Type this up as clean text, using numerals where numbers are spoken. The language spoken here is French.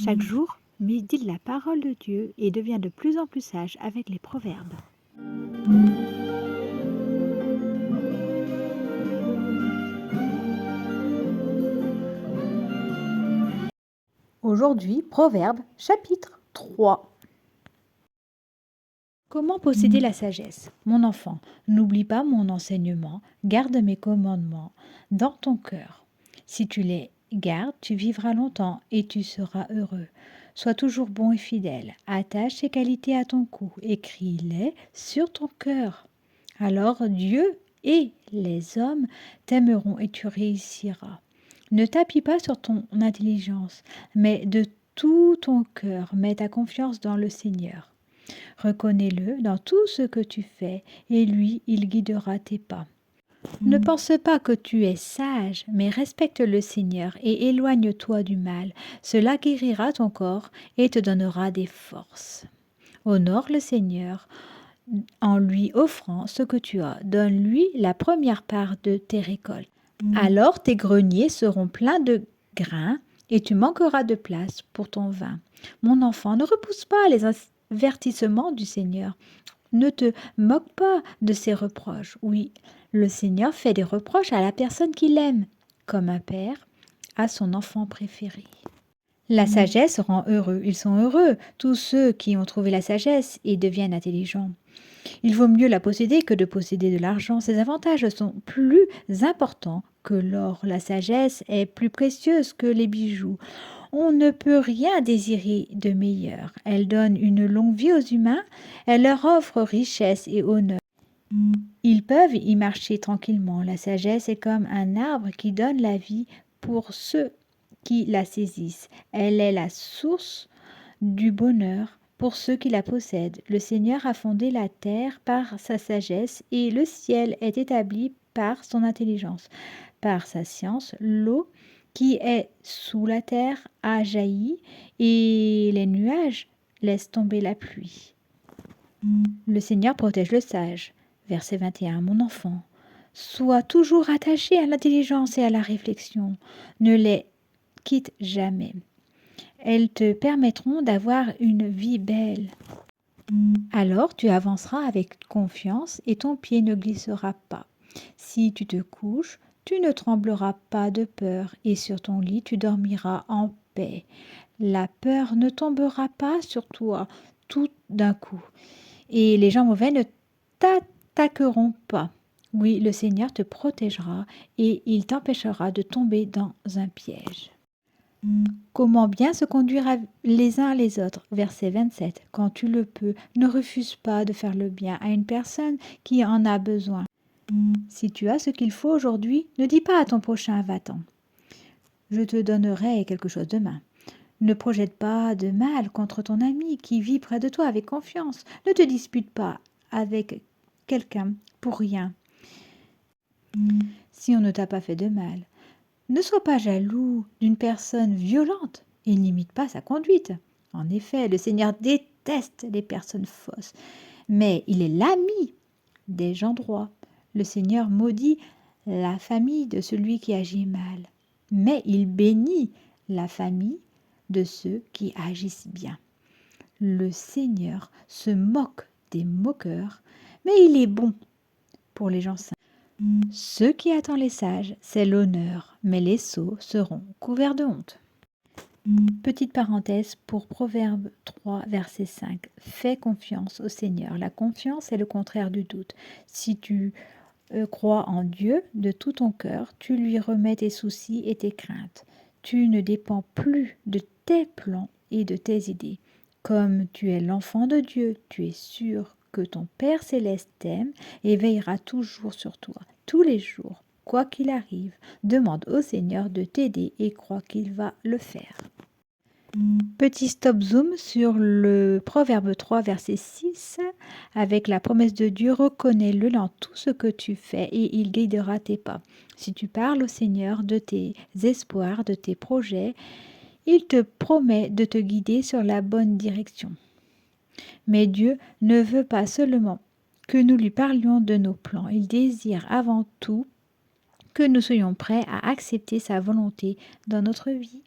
Chaque jour, médite la parole de Dieu et devient de plus en plus sage avec les proverbes. Aujourd'hui, Proverbe, chapitre 3. Comment posséder la sagesse? Mon enfant, n'oublie pas mon enseignement, garde mes commandements dans ton cœur. Si tu les gardes, tu vivras longtemps et tu seras heureux. Sois toujours bon et fidèle. Attache ces qualités à ton cou, écris-les sur ton cœur. Alors Dieu et les hommes t'aimeront et tu réussiras. Ne t'appuie pas sur ton intelligence, mais de tout ton cœur, mets ta confiance dans le Seigneur. Reconnais-le dans tout ce que tu fais, et lui, il guidera tes pas. Ne pense pas que tu es sage, mais respecte le Seigneur et éloigne-toi du mal. Cela guérira ton corps et te donnera des forces. Honore le Seigneur en lui offrant ce que tu as. Donne-lui la première part de tes récoltes. Alors tes greniers seront pleins de grains et tu manqueras de place pour ton vin. Mon enfant, ne repousse pas les avertissements du Seigneur. Ne te moque pas de ses reproches. Oui, le Seigneur fait des reproches à la personne qu'il aime, comme un père à son enfant préféré. La sagesse rend heureux. Ils sont heureux, tous ceux qui ont trouvé la sagesse et deviennent intelligents. Il vaut mieux la posséder que de posséder de l'argent. Ses avantages sont plus importants que l'or. La sagesse est plus précieuse que les bijoux. On ne peut rien désirer de meilleur. Elle donne une longue vie aux humains. Elle leur offre richesse et honneur. Ils peuvent y marcher tranquillement. La sagesse est comme un arbre qui donne la vie pour ceux qui la saisissent. Elle est la source du bonheur pour ceux qui la possèdent. Le Seigneur a fondé la terre par sa sagesse et le ciel est établi par son intelligence. Par sa science, l'eau qui est sous la terre a jailli et les nuages laissent tomber la pluie. Le Seigneur protège le sage. Verset 21. Mon enfant, sois toujours attaché à l'intelligence et à la réflexion. Ne les quitte jamais. Elles te permettront d'avoir une vie belle. Alors tu avanceras avec confiance et ton pied ne glissera pas. Si tu te couches, tu ne trembleras pas de peur et sur ton lit tu dormiras en paix. La peur ne tombera pas sur toi tout d'un coup et les gens mauvais ne t'attaqueront pas. Oui, le Seigneur te protégera et il t'empêchera de tomber dans un piège. Comment bien se conduire les uns les autres. Verset 27. Quand tu le peux, ne refuse pas de faire le bien à une personne qui en a besoin. Si tu as ce qu'il faut aujourd'hui, ne dis pas à ton prochain va-t'en. Je te donnerai quelque chose demain. Ne projette pas de mal contre ton ami qui vit près de toi avec confiance. Ne te dispute pas avec quelqu'un pour rien. Si on ne t'a pas fait de mal, ne sois pas jaloux d'une personne violente et n'imite pas sa conduite. En effet, le Seigneur déteste les personnes fausses, mais il est l'ami des gens droits. Le Seigneur maudit la famille de celui qui agit mal, mais il bénit la famille de ceux qui agissent bien. Le Seigneur se moque des moqueurs, mais il est bon pour les gens saints. Ceux qui attendent les sages, c'est l'honneur, mais les sots seront couverts de honte. Petite parenthèse pour Proverbe 3, verset 5. Fais confiance au Seigneur. La confiance est le contraire du doute. Si tu crois en Dieu de tout ton cœur, tu lui remets tes soucis et tes craintes. Tu ne dépends plus de tes plans et de tes idées. Comme tu es l'enfant de Dieu, tu es sûr que ton Père céleste t'aime et veillera toujours sur toi, tous les jours. Quoi qu'il arrive, demande au Seigneur de t'aider et crois qu'il va le faire. Petit stop zoom sur le Proverbe 3, verset 6, avec la promesse de Dieu, reconnais-le dans tout ce que tu fais et il guidera tes pas. Si tu parles au Seigneur de tes espoirs, de tes projets, il te promet de te guider sur la bonne direction. Mais Dieu ne veut pas seulement que nous lui parlions de nos plans, il désire avant tout que nous soyons prêts à accepter sa volonté dans notre vie.